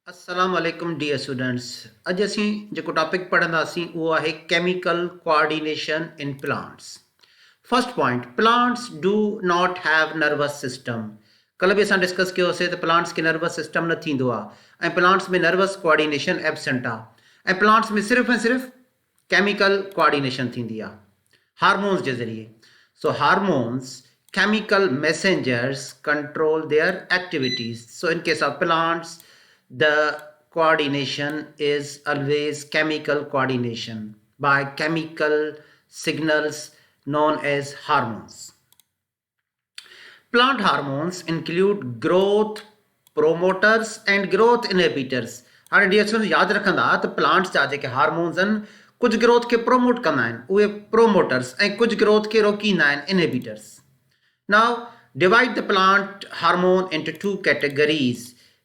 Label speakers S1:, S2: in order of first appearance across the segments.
S1: अस्सलाम वालेकुम dear students. अज असीं जेको टॉपिक पढ़ंदासीं उहो आहे chemical coordination in plants. First point, plants do not have nervous system. कल भी असां डिस्कस कयोसीं त प्लांट्स खे नर्वस सिस्टम न थींदो आहे ऐं प्लांट्स में नर्वस कोऑर्डिनेशन एब्सेंट आहे ऐं प्लांट्स में सिर्फ़ु ऐं सिर्फ़ु केमिकल कोऑर्डिनेशन थींदी आहे हार्मोन्स जे ज़रिए। सो hormones chemical messengers control their activities. So in case of plants, the coordination is always chemical coordination by chemical signals known as hormones. Plant hormones include growth promoters and growth inhibitors. हाणे dear students यादि रखंदा त plants जा जेके hormones आहिनि कुझु growth खे promote कंदा आहिनि उहे प्रोमोटर्स ऐं कुझु ग्रोथ खे रोकींदा आहिनि inhibitors. Now, divide the plant hormone into two categories.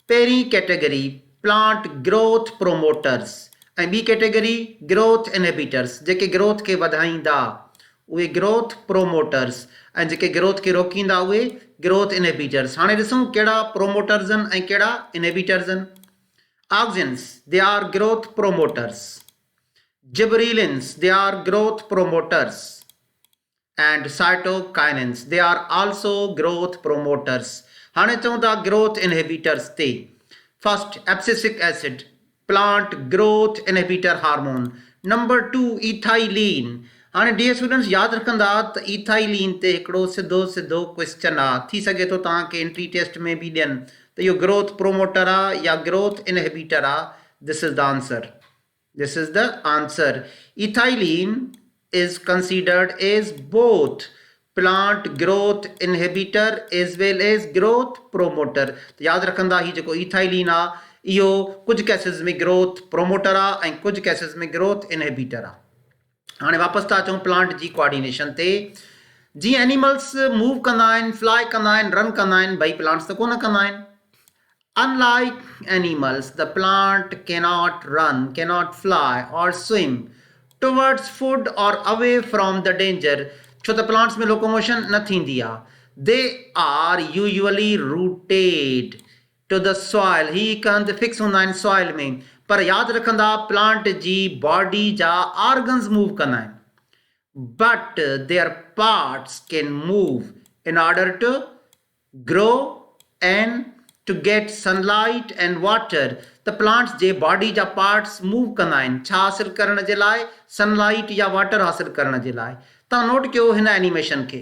S1: Peri category, plant growth promoters. And B category, growth inhibitors. जेके growth के वधाईंदा उहे growth promoters ऐं जेके growth के रोकींदा उहे growth inhibitors. हाणे ॾिसूं कहिड़ा promoters आहिनि ऐं कहिड़ा inhibitors आहिनि. Auxins, they are growth promoters. Gibberellins, they are growth promoters. And cytokinins, they are also growth promoters. हाणे चऊं था growth inhibitors ते. First, abscisic acid, plant growth inhibitor hormone. Number 2, ethylene. हाणे डियर स्टूडेंट्स यादि रखंदा त ethylene ते हिकिड़ो सिधो क्वेश्चन आहे, थी सघे थो तव्हांखे एंट्री टेस्ट में बि ॾियनि त इहो ग्रोथ प्रोमोटर आहे या ग्रोथ इनहिबिटर आहे. This is the answer. This is the answer. Ethylene is considered as both plant growth inhibitor as well as growth promoter. तो याद रखंदा ही जेको ethylene आहे इहो कुझु केसिस में ग्रोथ प्रोमोटर आहे ऐं कुझु केसिस में ग्रोथ इनहिबिटर आहे. हाणे वापसि था अचूं प्लांट जी कोऑर्डिनेशन ते. जीअं एनिमल्स मूव कंदा आहिनि, फ्लाई कंदा आहिनि, रन कंदा आहिनि, भई प्लांट्स त कोन कंदा आहिनि. Unlike animals, the plant cannot run, cannot fly or swim towards food or away from the danger. छो त plants में locomotion न थींदी आहे. They are usually rooted to the soil. ही कंद फिक्स हूंदा आहिनि soil में. पर यादि रखंदा plant जी body जा organs move कंदा आहिनि. But their parts can move in order to grow and to get sunlight and water. The plants J body जा parts move कंदा आहिनि छा हासिल करण जे लाइ, sunlight या water हासिल करण जे लाइ. तव्हां नोट कयो हिन एनिमेशन खे.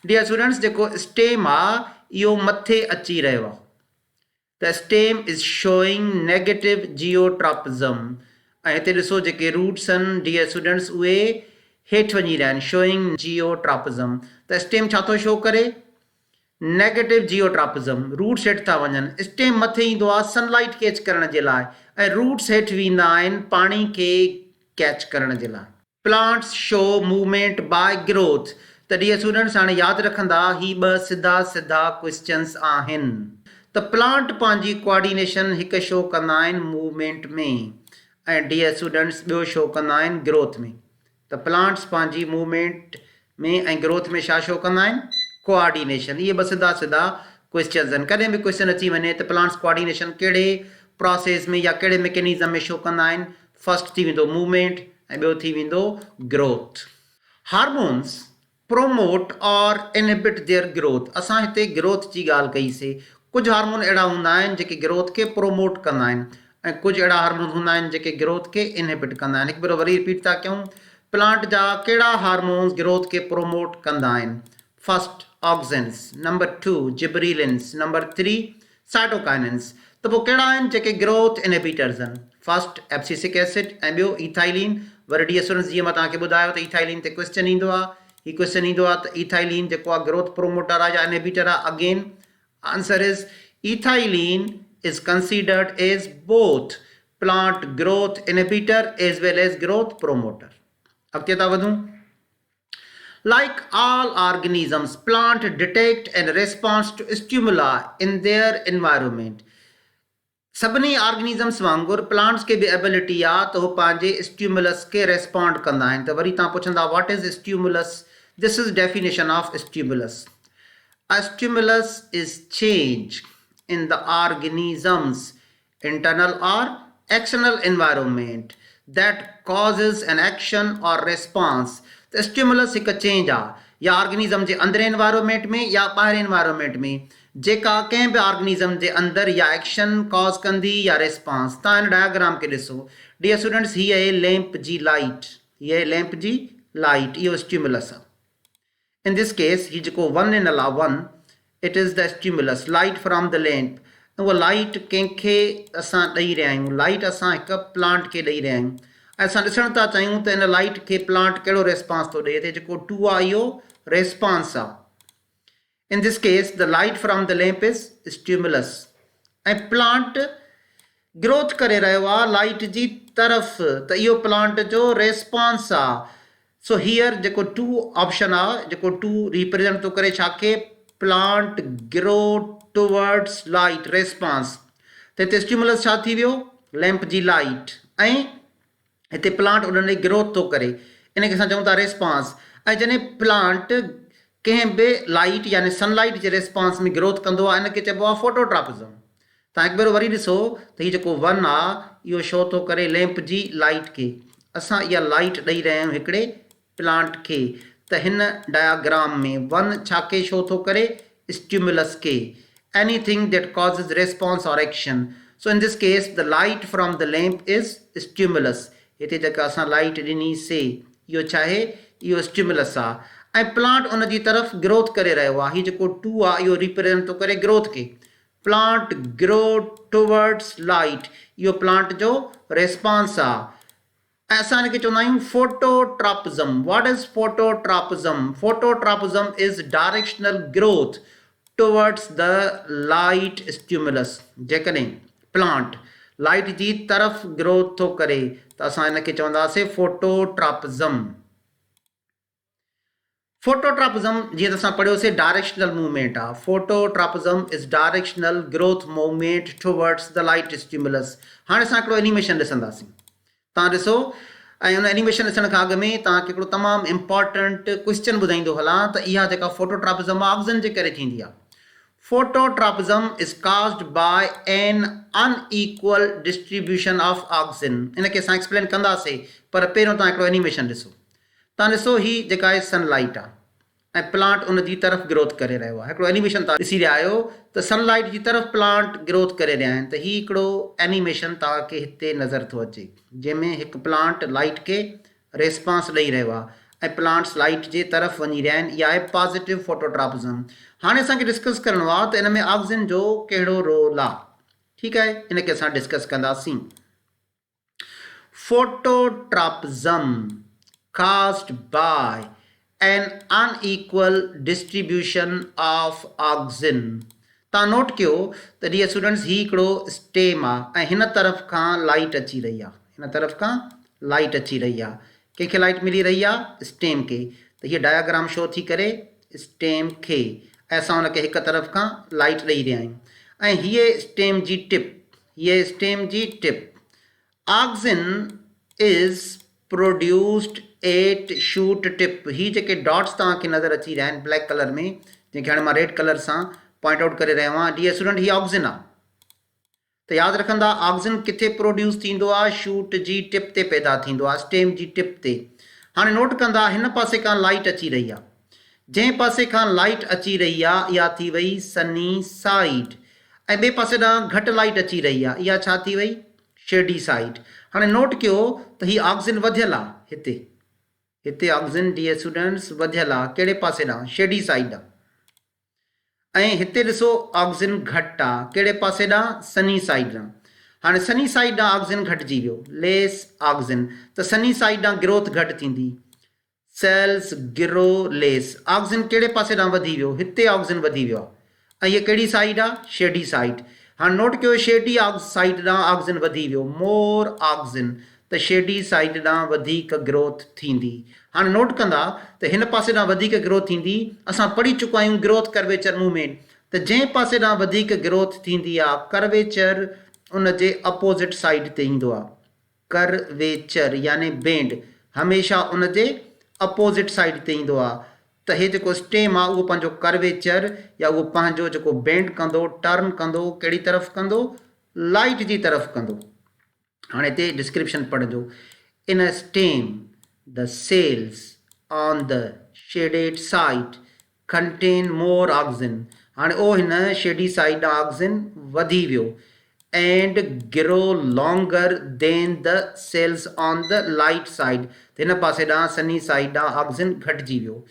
S1: डियर स्टूडेंट्स जेको स्टेम आहे इहो मथे अची रहियो आहे. The stem is showing negative geotropism. ऐं हिते ॾिसो जेके रूट्स आहिनि डियर स्टूडेंट्स उहे हेठि वञी रहिया आहिनि, showing geotropism. त स्टेम छा थो शो करे? नेगेटिव जियोट्रापिज़म. रूट्स हेठि था वञनि, स्टेम मथे ईंदो आहे सनलाइट कैच करण जे लाइ ऐं रूट्स हेठि वेंदा आहिनि पाणी खे कैच करण जे लाइ. Plants show movement by growth. त डियर स्टूडेंट्स हाणे यादि रखंदा ही ॿ सिधा क्वेश्चन्स आहिनि. त प्लांट पंहिंजी कोऑर्डिनेशन हिकु शो कंदा आहिनि मूवमेंट में ऐं डियर स्टूडेंट्स ॿियो शो कंदा आहिनि ग्रोथ में. त प्लांट्स पंहिंजी मूवमेंट में ऐं ग्रोथ में छा शो कंदा आहिनि? कोऑर्डिनेशन. ये बस सिधा क्वेश्चन आहिनि. कॾहिं बि क्वेश्चन अची वञे त प्लांट्स कोऑर्डिनेशन कहिड़े प्रोसेस में या कहिड़े मैकेनिज़म में शो कंदा आहिनि? फर्स्ट थी वेंदो मूवमेंट ऐं ॿियो थी वेंदो ग्रोथ. हार्मोन्स प्रोमोट और इनहिबिट देयर ग्रोथ. असां हिते ग्रोथ जी ॻाल्हि कईसीं. कुझु हार्मोन अहिड़ा हूंदा आहिनि जेके ग्रोथ खे प्रोमोट कंदा आहिनि ऐं कुझु अहिड़ा हार्मोन हूंदा आहिनि जेके ग्रोथ खे इनहिबिट कंदा आहिनि. हिकु भेरो वरी रिपीट था कयूं. प्लांट जा कहिड़ा हार्मोन्स ग्रोथ खे प्रोमोट कंदा आहिनि? First auxins, number 2 gibberellins, number 3 cytokinins. त पोइ कहिड़ा आहिनि जेके ग्रोथ इनहिबिटर्स आहिनि? फर्स्ट एब्सिसिक एसिड ऐं ॿियो इथाइलिन. वरी डियर स्टूडेंट्स जीअं मां तव्हांखे ॿुधायो त इथाइलिन ते क्वेश्चन ईंदो आहे. ही क्वेश्चन ईंदो आहे त इथाइलिन जेको आहे ग्रोथ प्रोमोटर आहे या इनहिबिटर आहे? Again answer is ethylene is considered as both plant growth inhibitor as well as growth promoter. अॻिते था वधूं. Like all organisms, plant detect and responds to stimuli in their environment. सभिनी organisms वांगुरु plants खे बि ability आहे त उहो पंहिंजे स्टिमुलस खे रेस्पॉन्ड कंदा आहिनि. त वरी तव्हां पुछंदा what is stimulus? This is definition of stimulus. A stimulus is change in the organism's internal or external environment that causes an action or response. त स्टिमुलस हिकु चेंज आहे या ऑर्गेनिज़म जे अंदरि एनवायरमेंट में या ॿाहिरि एनवायरमेंट में जेका कंहिं बि ऑर्गेनिज़म जे अंदरि या एक्शन कॉज कंदी या रिस्पॉन्स। तव्हां हिन डायग्राम खे ॾिसो डियर स्टूडेंट्स, हीअ आहे लैंप जी लाइट, हीअ आहे लैंप जी लाइट, इहो स्टिमुलस आहे। In this case, ही जेको वन इन अला one, it is the stimulus, light from the lamp। उहा लाइट कंहिंखे असां ॾेई रहिया आहियूं, लाइट असां हिकु प्लांट खे ॾेई रहिया आहियूं ऐं असां ॾिसण था चाहियूं त हिन लाइट खे प्लांट कहिड़ो रिस्पॉन्स थो ॾिए, त जेको 2 आहे इहो रिस्पॉन्स आहे। In this case the light from the lamp is stimulus ऐं प्लांट ग्रोथ करे रहियो आहे लाइट जी तरफ़, त इहो प्लांट जो रिस्पॉन्स आहे। सो हीयर जेको 2 ऑप्शन आहे, जेको 2 रिप्रेजेंट थो करे छा खे, plant grow towards light response. त हिते स्टिमुलस छा थी वियो, लैंप जी लाइट, ऐं हिते प्लांट उन ॾे ग्रोथ थो करे, इन खे असां चऊं था रिस्पॉन्स। ऐं जॾहिं प्लांट कंहिं बि लाइट यानी सनलाइट जे रिस्पॉन्स में ग्रोथ कंदो आहे, इनखे चइबो आहे फोटोट्रॉपिज़म। तव्हां हिकु भेरो वरी ॾिसो त हीउ जेको वन आहे इहो शो थो करे लैंप जी लाइट खे, असां इहा लाइट ॾेई रहिया आहियूं हिकिड़े प्लांट खे, त हिन डायग्राम में वन छा खे शो थो करे, स्टिमुलस खे, anything that causes response or action। so in this case the light from the lamp is stimulus। हिते जेका असां लाइट ॾिनीसीं इहो छा आहे, इहो स्टिमुलस आहे ऐं प्लांट उन जी तरफ़ ग्रोथ करे रहियो आहे। हीउ जेको 2 आहे इहो रिप्रेजेंट थो करे ग्रोथ खे, प्लांट ग्रो टुवर्ड्स लाइट, इहो प्लांट जो रिस्पॉन्स आहे। ऐं असां हिनखे चवंदा आहियूं phototropism. What is phototropism? Phototropism is directional growth towards the light stimulus. जेकॾहिं प्लांट लाइट जी तरफ़ ग्रोथ थो करे त असां हिनखे चवंदासीं फोटोट्रॉपिज़म। फोटोट्रॉपिज़म जीअं त असां पढ़ियोसीं डायरेक्शनल मूवमेंट आहे। Phototropism is directional growth movement towards the light stimulus. हाणे असां हिकिड़ो एनिमेशन ॾिसंदासीं, तव्हां ॾिसो ऐं हुन एनिमेशन ॾिसण खां अॻु में तव्हांखे हिकिड़ो तमामु इम्पॉर्टेंट क्वेश्चन ॿुधाईंदो हलां त इहा जेका फोटोट्रॉपिज़म आहे ऑक्सीजन जे करे थींदी आहे। Phototropism is caused by an unequal distribution of oxygen. इनखे असां एक्सप्लेन कंदासीं, पर पहिरियों तव्हां हिकिड़ो एनिमेशन ॾिसो। तव्हां ॾिसो हीअ जेका आहे सनलाइट आहे ऐं प्लांट उन जी तरफ़ ग्रोथ करे रहियो आहे। हिकिड़ो एनिमेशन तव्हां ॾिसी रहिया आहियो त सनलाइट जी तरफ़ प्लांट ग्रोथ करे रहिया आहिनि। त हीउ हिकिड़ो एनिमेशन तव्हांखे हिते नज़र थो अचे जंहिंमें हिकु प्लांट लाइट खे रिस्पॉन्स ॾेई रहियो आहे ऐं प्लांट्स लाइट जे तरफ़ वञी रहिया आहिनि। इहा आहे पॉज़िटिव फोटोट्रॉपिज़म। हाणे असांखे डिस्कस करिणो आहे त हिन में ऑक्सीजन जो कहिड़ो रोल आहे। ठीकु आहे, इनखे असां डिस्कस कंदासीं। फोटोट्रॉपिज़म caused by an unequal distribution of oxygen। तव्हां नोट कयो त डियर स्टूडेंट्स हीउ हिकिड़ो स्टेम आहे ऐं हिन तरफ़ खां लाइट अची रही आहे, हिन तरफ़ खां लाइट अची रही आहे। कंहिंखे लाइट मिली रही आहे, स्टेम खे। त हीअ डायग्राम शो थी करे स्टेम खे ऐं असां हुनखे हिकु तरफ़ खां लाइट ॾेई रहिया आहियूं ऐं हीअ स्टेम जी टिप, हीअ स्टेम जी tip. Oxygen is produced at shoot tip. ही जेके डॉट्स तव्हांखे नज़र अची रहिया आहिनि ब्लैक कलर में, जंहिंखे हाणे मां रेड कलर सां पॉइंट आउट करे रहियो आहियां, डियर स्टूडेंट हीअ ऑक्सीजन आहे। त यादि रखंदा ऑक्सीजन किथे प्रोड्यूस थींदो आहे, शूट जी टिप ते पैदा थींदो आहे, स्टेम जी टिप ते। हाणे नोट कंदा हिन पासे खां लाइट अची रही आहे, जंहिं पासे खां लाइट अची रही आहे इहा थी वई सनी साइड ऐं ॿिए पासे ॾांहुं घटि लाइट अची रही आहे, इहा छा थी वई, शेडी साइड। हाणे नोट कयो त हीअ ऑक्सीजन वधियल आहे, हिते हिते ऑक्सीजन डियर स्टूडेंट्स वधियल आहे, कहिड़े पासे ॾांहुं, शेडी साइड आहे। ऐं हिते ॾिसो ऑक्सीजन घटि आहे, कहिड़े पासे ॾांहुं, सनी साइड ॾांहुं। हाणे सनी साइड ॾांहुं ऑक्सीजन घटिजी वियो, लेस ऑक्सीजन, त सनी साइड ॾांहुं ग्रोथ घटि थींदी, सेल्स ग्रो लेस। ऑक्सीजन कहिड़े पासे ॾांहुं वधी वियो, हिते ऑक्सीजन वधी वियो आहे ऐं हीअ कहिड़ी साइड आहे, शेडी साइड। हाणे नोट कयो शेडी साइड ॾांहुं ऑक्सीजन वधी वियो, मोर ऑक्सीजन, त शेडी साइड ॾांहुं वधीक ग्रोथ थींदी। हाणे नोट कंदा त हिन पासे ॾांहुं वधीक ग्रोथ थींदी, असां पढ़ी चुका आहियूं ग्रोथ कर्वेचर मूवमेंट, त जंहिं पासे ॾांहुं वधीक ग्रोथ थींदी आहे कर्वेचर उन जे अपोज़िट साइड ते ईंदो आहे। कर्वेचर यानी बेंड हमेशह उन जे अपोज़िट साइड ते ईंदो आहे। त हे जेको स्टेम आहे उहो पंहिंजो कर्वेचर या उहो पंहिंजो जेको बेंड कंदो, टर्न कंदो, कहिड़ी तरफ़ कंदो, लाइट जी तरफ़ कंदो। हाणे हिते डिस्क्रिप्शन पढ़जो। In a stem the cells on the shaded side contain more oxygen. हाणे ओ हिन शेडी साइड ऑक्सीजन वधी वियो and grow longer than the cells on the light side. हिन पासे ॾांहुं सनी साइड ॾांहुं ऑक्सीजन घटिजी वियो।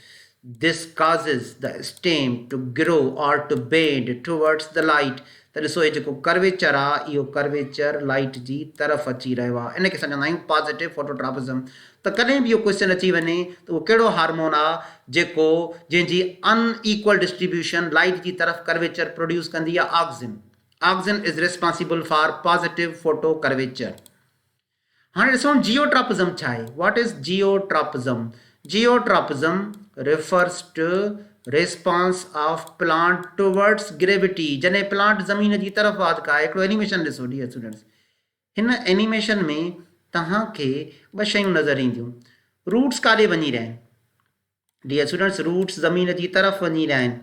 S1: This causes the stem to grow or to bend towards the light। त ॾिसो हे जेको कर्वेचर आहे इहो कर्वेचर लाइट जी तरफ़ अची रहियो आहे, इनखे असां चवंदा आहियूं पॉज़िटिव फोटोट्रॉपिज़म। त कॾहिं बि इहो क्वेश्चन अची वञे त उहो कहिड़ो हार्मोन आहे जेको जंहिंजी अनइक्वल डिस्ट्रीब्यूशन लाइट जी तरफ़ कर्वेचर प्रोड्यूस कंदी आहे? Oxygen. Oxygen is responsible for positive photo curvature. हाँ ॾिसो जियोट्रॉपिज़म छा आहे? What is geotropism? Geotropism refers to response of plant towards gravity। जॾहिं प्लांट ज़मीन जी तरफ़ वाध खाए। हिकिड़ो एनिमेशन ॾिसो डियर स्टूडेंट्स। हिन एनिमेशन में तव्हांखे ॿ शयूं नज़र ईंदियूं। रूट्स काॾे वञी रहिया आहिनि डियर स्टूडेंट्स? रूट्स ज़मीन जी तरफ़ वञी रहिया आहिनि,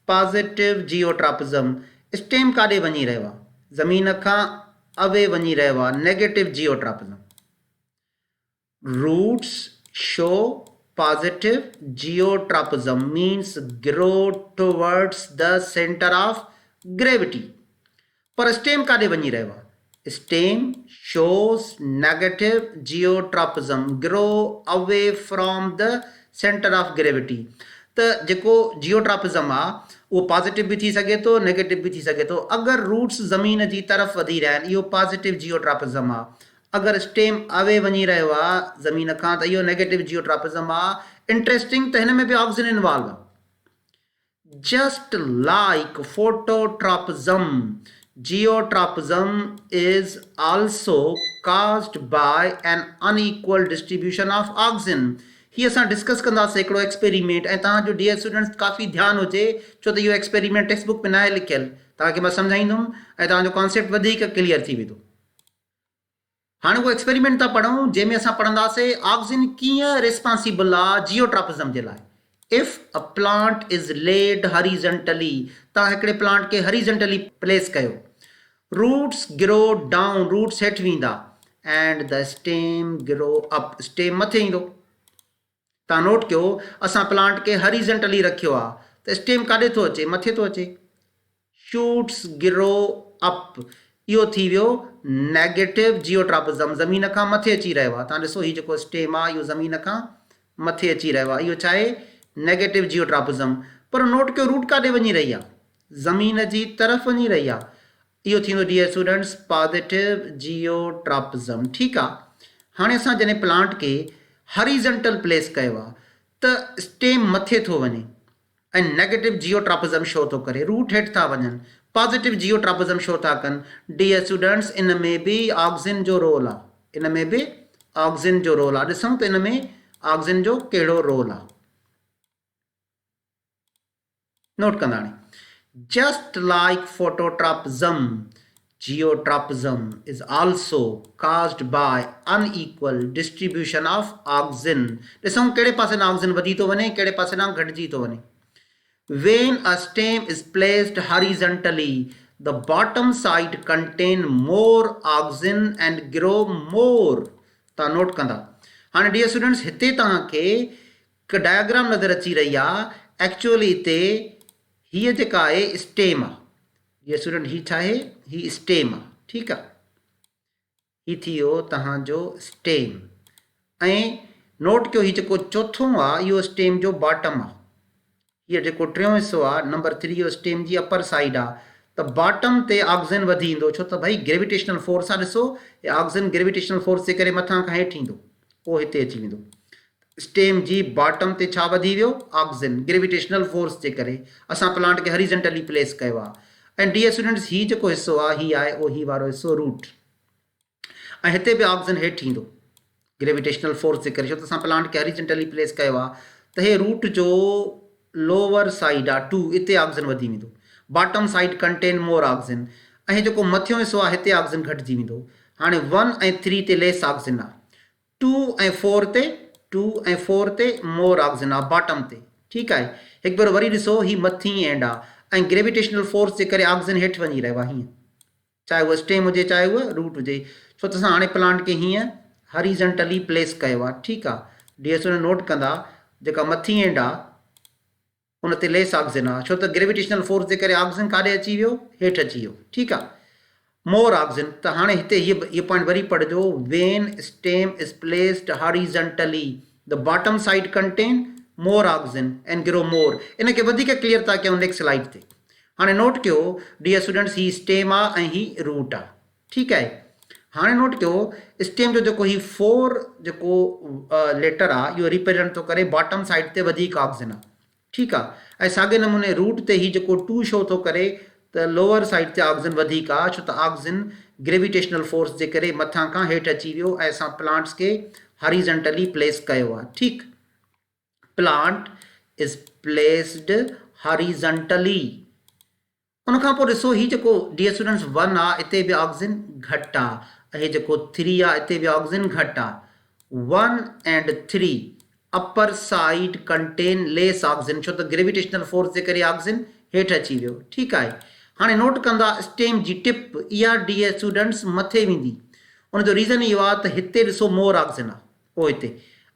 S1: पॉज़िटिव जियोट्रॉपिज़म। स्टेम काॾे वञी रहियो आहे? ज़मीन खां अवे वञी रहियो आहे, negative जियोट्रॉपिज़म। Roots show positive geotropism means grow towards the center of gravity। पर स्टेम काॾे वञी रहियो आहे? Stem shows negative geotropism, grow away from the center of gravity। त जेको जियोट्रॉपिज़म आहे उहो पॉज़िटिव बि थी सघे थो, नेगेटिव बि थी सघे थो। अगरि रूट्स ज़मीन जी तरफ़ वधी रहिया आहिनि इहो पॉज़िटिव जियोट्रॉपिज़म आहे। अगर स्टेम अवे वञी रहियो आहे ज़मीन खां त इहो नेगेटिव जियोट्रॉपिज़म आहे। इंट्रेस्टिंग त हिन में बि ऑक्सीजन इन्वॉल्व आहे। Just like phototropism, geotropism is also caused by an unequal distribution of oxygen। ही असां डिस्कस कंदासीं हिकिड़ो एक्सपेरिमेंट, ऐं तव्हांजो डियर स्टूडेंट्स काफ़ी ध्यानु हुजे छो त इहो एक्सपेरिमेंट टेक्स्ट बुक में न आहे लिखियलु। तव्हांखे मां सम्झाईंदुमि ऐं तव्हांजो कॉन्सेप्ट वधीक क्लियर थी वेंदो। हाँ वो एक्सपेरिमेंट था पढ़ूं जैमें असां पढ़ंदासीं ऑक्सीजन कीअं रिस्पॉन्सिबल आहे जियोट्रॉपिज़म जे लाइ। If a plant is laid horizontally, तव्हां हिकिड़े प्लांट खे हॉरिजॉन्टली प्लेस कयो, रूट्स ग्रो डाउन, रूट्स हेठि वेंदा and the stem grow up, stem मथे ईंदो। तव्हां नोट कयो असां प्लांट खे हॉरिजॉन्टली रखियो आहे त स्टेम काॾे थो अचे? मथे थो अचे। शूट्स ग्रो अप, इहो थी वियो नेगेटिव जियोट्रॉपिज़म, ज़मीन खां मथे अची रहियो आहे। तव्हां ॾिसो हीउ जेको स्टेम आहे इहो ज़मीन खां मथे अची रहियो आहे, इहो छा आहे? नेगेटिव जियोट्रॉपिज़म। पर नोट कयो रूट काॾे वञी रही आहे? ज़मीन जी तरफ़ वञी रही आहे। इहो थींदो डियर स्टूडेंट्स पॉज़िटिव जियोट्रॉपिज़म। ठीकु आहे। हाणे असां जॾहिं प्लांट खे हॉरिजॉन्टल प्लेस कयो आहे त स्टेम मथे थो वञे ऐं नेगेटिव जियोट्रॉपिज़म शो थो करे, रूट हेठि था वञनि, पॉज़िटिव जियोट्रॉपिज़म शो था कनि। डियर स्टूडेंट्स इन में बि ऑक्सीजन जो रोल आहे, इन में बि ऑक्सीजन जो रोल आहे। ॾिसूं त इन में ऑक्सीजन जो कहिड़ो रोल आहे, नोट कंदा हाणे। Just like phototropism, geotropism is also caused by unequal distribution of oxygen। ॾिसूं कहिड़े पासे ॾांहुं ऑक्सीजन वधी थो वञे, कहिड़े पासे ॾांहुं घटिजी थो वञे। When a stem is placed horizontally, the bottom side contain more oxygen and grow more। तव्हां नोट कंदा हाणे डियर स्टूडेंट्स हिते तव्हांखे हिकु डायग्राम नज़र अची रही आहे। एक्चुअली हिते हीअ जेका आहे स्टेम आहे डियर स्टूडेंट, ही छा आहे? ही स्टेम आहे। ठीकु आहे, ही थी वियो तव्हांजो स्टेम। ऐं नोट कयो हीउ जेको चोथों आहे इहो स्टेम जो बॉटम आहे। हीअ जेको टियों हिसो आहे नंबर 3 इहो स्टेम जी अपर साइड आहे। त बॉटम ते ऑक्सीजन वधी ईंदो छो त भाई ग्रेविटेशनल फोर्स आहे। ॾिसो ऑक्सीजन ग्रेविटेशनल फोर्स जे करे मथां खां हेठि ईंदो, पोइ हिते अची वेंदो। स्टेम जी बॉटम ते छा वधी वियो? ऑक्सीजन, ग्रेविटेशनल फोर्स जे करे। असां प्लांट खे हॉरिजॉन्टली प्लेस कयो आहे। ऐं डियर स्टूडेंट्स हीउ जेको हिसो आहे ही आहे उहो ही वारो हिसो रूट, ऐं हिते बि ऑक्सीजन हेठि ईंदो ग्रेविटेशनल फोर्स जे करे, छो त असां प्लांट खे हॉरिजॉन्टली प्लेस कयो आहे। त हे रूट जो लोअर साइड आहे 2, हिते ऑक्सीजन वधी वेंदो। Bottom side contain more oxygen, ऐं जेको मथियों हिसो आहे हिते ऑक्सीजन घटिजी वेंदो। हाणे 1 ऐं 3 ते लेस ऑक्सीजन आहे, 2 ऐं 4 ते मोर ऑक्सीजन आहे बॉटम ते। ठीकु आहे। हिकु भेरो वरी ॾिसो ही मथीं एंड आहे ऐं ग्रेविटेशनल फोर्स जे करे ऑक्सीजन हेठि वञी रहियो आहे हीअं। चाहे उहो स्टेम हुजे चाहे उहो रूट हुजे। छो त असां हाणे प्लांट खे हीअं हॉरिज़ॉन्टली प्लेस कयो आहे, ठीकु आहे। डी एस नोट कंदा जेका मथी एंड आहे उन ते लेस ऑक्सीजन आहे, छो त ग्रेविटेशनल फोर्स जे करे ऑक्सीजन काॾे अची वियो, हेठि अची वियो, ठीकु आहे। मोर ऑक्सीजन, त हाणे हिते हीअ पॉइंट वरी पढ़जो, when stem is placed horizontally the bottom side contain more oxygen and grow more. इन खे वधीक क्लियर था कयूं नेक्स्ट स्लाइड ते। हाणे नोट कयो डियर स्टूडेंट्स, ही स्टेम आहे ऐं ही रूट आहे, ठीकु आहे। हाणे नोट कयो स्टेम जो जेको ही 4 जेको लेटर आहे इहो रिप्रेजेंट थो करे बॉटम साइड ते वधीक ऑक्सीजन आहे, ठीकु आहे। ऐं साॻे नमूने रूट ते ही जेको 2 शो थो करे त लोअर साइड ते ऑक्सीजन वधीक आहे, छो त ऑक्सीजन ग्रेविटेशनल फोर्स जे करे मथां खां हेठि अची वियो ऐं असां प्लांट्स खे हॉरिज़ॉन्टली प्लेस कयो आहे, ठीकु। Plant is placed horizontally. उन खां पोइ ॾिसो ही जेको डियर स्टूडेंट्स 1 आहे हिते बि ऑक्सीजन घटि आहे, ऐं जेको 3 आहे हिते बि ऑक्सीजन घटि आहे। 1 and 3 upper side contain lace oxygen, छो त ग्रेविटेशनल फोर्स जे करे ऑक्सीजन हेठि अची वियो, ठीकु आहे। हाणे नोट कंदा स्टेम जी टिप इहा डियर स्टूडेंट्स मथे वेंदी। उनजो रीज़न इहो आहे त हिते ॾिसो मोर ऑक्सीजन आहे, पोइ हिते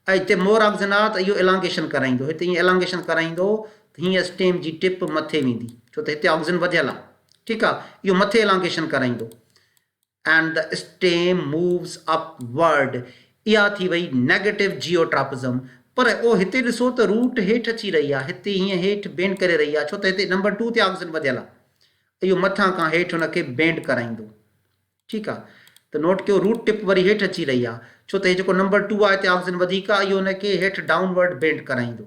S1: ऐं हिते मोर ऑक्सीजन आहे त इहो एलांगेशन कराईंदो, हिते ईअं एलांगेशन कराईंदो त हीअं स्टेम जी टिप मथे वेंदी, छो त हिते ऑक्सीजन वधियल आहे, ठीकु आहे। इहो मथे एलांगेशन कराईंदो and the stem moves upward. इहा थी वई नेगेटिव जियोट्रॉपिज़म। पर उहो हिते ॾिसो त रूट हेठि अची रही आहे, हिते हीअं हेठि बेंड करे रही आहे, छो त हिते नंबर 2 ते ऑक्सीजन वधियल आहे। इहो मथां खां हेठि हुनखे बेंड कराईंदो, ठीकु आहे। त नोट कयो रूट टिप वरी हेठि अची रही आहे, छो त हे जेको नंबर 2 आहे हिते ऑक्सीजन वधीक आहे, इहो हुनखे हेठि डाउनवर्ड बेंड कराईंदो,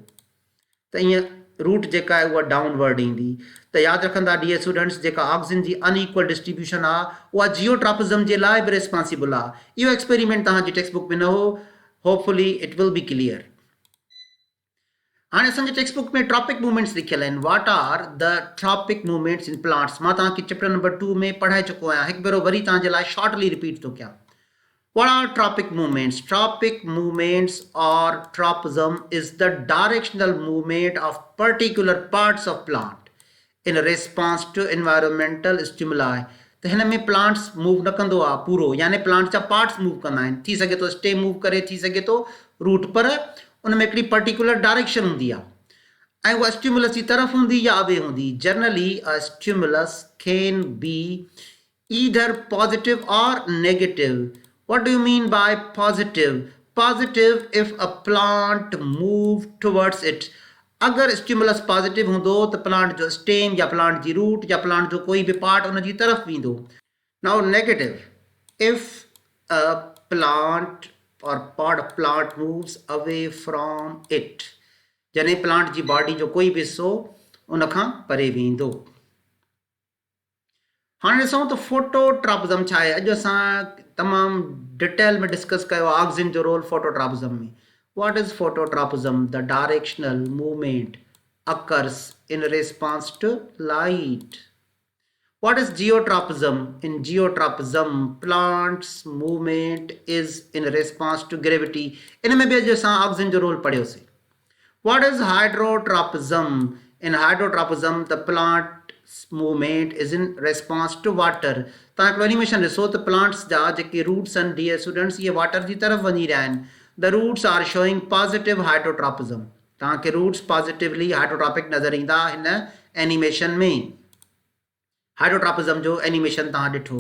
S1: त ईअं रूट जेका आहे उहा डाउनवर्ड ईंदी। त यादि रखंदा डियर स्टूडेंट्स, जेका ऑक्सीजन जी अनइक्वल डिस्ट्रीब्यूशन आहे उहा जियोट्रॉपिज़म जे लाइ बि रिस्पॉन्सिबल आहे। इहो एक्सपेरिमेंट तव्हांजी टेक्स्ट बुक में न हो, hopefully it will be clear. हाणे असांजे टेक्स्ट बुक में ट्रॉपिक मूवमेंट्स लिखियल आहिनि। What are the tropic movements in plants. मां तव्हांखे चैप्टर नंबर 2 में पढ़ाए चुको आहियां, हिकु भेरो वरी तव्हांजे लाइ शॉर्टली रिपीट थो कयां। What are tropic movements? Tropic movements or tropism is the directional movement of particular parts of plant in response to environmental stimuli. त हिन में प्लांट्स मूव न कंदो आहे पूरो, यानी प्लांट्स जा पार्ट्स मूव कंदा आहिनि। थी सघे थो स्टेम मूव करे, थी सघे थो रूट, पर उन में हिकिड़ी पर्टिकुलर डायरेक्शन हूंदी आहे ऐं उहा स्टिमुलस जी तरफ़ हूंदी या अवे हूंदी। Generally a stimulus can be either positive और negative. What do you mean by positive? Positive if a plant move towards it. अगर स्टिमुलस पॉजिटिव हूंदो त प्लांट जो स्टेम या प्लांट जी रूट या प्लांट जो कोई बि पार्ट उन जी तरफ़ वेंदो। Now negative if a plant और part of plant moves away from it, जॾहिं प्लांट जी बॉडी जो कोई बि हिसो उन खां परे वेंदो। हाणे ॾिसूं त फोटोट्रॉपिज़म छा आहे। अॼु असां तमामु डिटेल में डिस्कस कयो ऑक्सीजन जो रोल फोटोट्रॉपिज़म में। What is phototropism? The directional movement occurs in response to light. What is geotropism? In geotropism, plants movement is in response to gravity. इन में भी अॼु असां ऑक्सीजन जो role पढ़ियोसीं। What is hydrotropism? In hydrotropism, the plant movement is in response to water. तव्हां हिकिड़ो animation ॾिसो त प्लांट्स जा जेके रूट्स आहिनि डियर स्टूडेंट्स, इहे वाटर जी तरफ़ वञी रहिया आहिनि। The roots are showing positive hydrotropism. तव्हांखे रूट्स पॉजिटिवली हाइड्रोट्रॉपिक नज़र ईंदा हिन एनिमेशन में। हाइड्रोट्रॉपिज़म जो एनिमेशन तव्हां ॾिठो।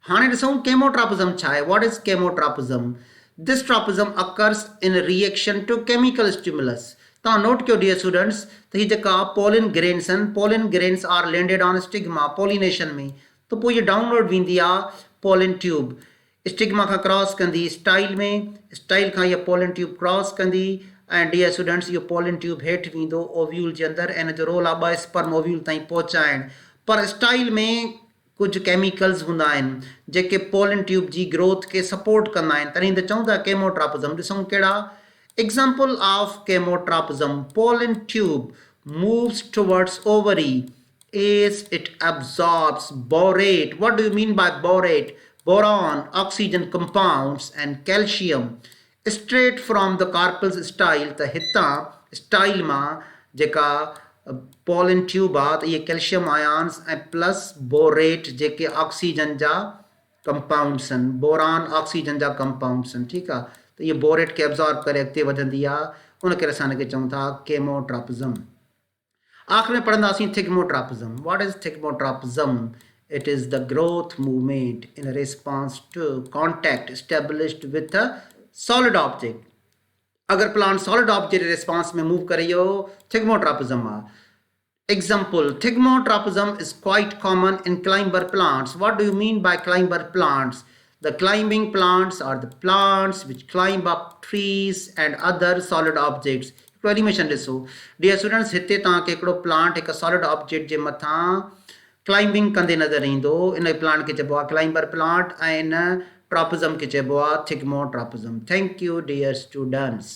S1: हाणे ॾिसूं केमोट्रॉपिज़म छा आहे। What is chemotropism? This tropism occurs in reaction to chemical stimulus. तव्हां नोट कयो डियर स्टूडेंट्स त हीअ जेका पोलिन ग्रेन्स आहिनि, pollen grains are landed on stigma pollination में, त पोइ इहा डाउनवर्ड वेंदी आहे पोलिन ट्यूब, स्टिग्मा खां क्रॉस कंदी स्टाइल में, स्टाइल खां इहा पोलिन ट्यूब क्रॉस कंदी ऐं डियर स्टूडेंट्स इहो पोलिन ट्यूब हेठि वेंदो ओव्यूल जे अंदरि ऐं इन जो रोल आहे 2 स्पर्म ओव्यूल ताईं पहुचाइणु। पर स्टाइल में कुझु केमिकल्स हूंदा आहिनि जेके पोलिन ट्यूब जी ग्रोथ खे सपोर्ट कंदा आहिनि, तॾहिं त चऊं था केमोट्रॉपिज़म। ॾिसूं कहिड़ा example of chemotropism. Pollen tube moves towards ovary as it absorbs borate. What do you mean by borate? Boron, oxygen compounds and calcium straight from the carpel's style. त हितां स्टाइल मां जेका पोलिन ट्यूब आहे त इहे calcium ions ऐं plus borate जेके oxygen जा कंपाउंड्स आहिनि, बोरान ऑक्सीजन जा कंपाउंड्स आहिनि, ठीकु आहे। त इहे बोरेट खे एब्ज़ॉर्ब करे अॻिते वधंदी आहे, उन करे असां हिनखे चऊं था केमोट्रापिज़म। आख़िर में पढ़ंदासीं thigmotropism. What is thigmotropism? It is the growth movement in response to contact established with a solid object. अगर प्लांट सॉलिड ऑब्जेक्ट रिस्पॉन्स में मूव करे थिग्मोट्रापिज्म आहे। Example, thigmotropism is quite common in climber plants. What do you mean by climber plants? The climbing plants are the plants which climb up trees and other solid objects. Animation ॾिसो dear students, हिते तव्हांखे हिकिड़ो plant हिकु solid object जे मथां climbing कंदे नज़र ईंदो। In plant खे चइबो आहे क्लाइंबर प्लांट ऐं इन ट्रापिज़म खे चइबो आहे thigmotropism. Thank you dear students.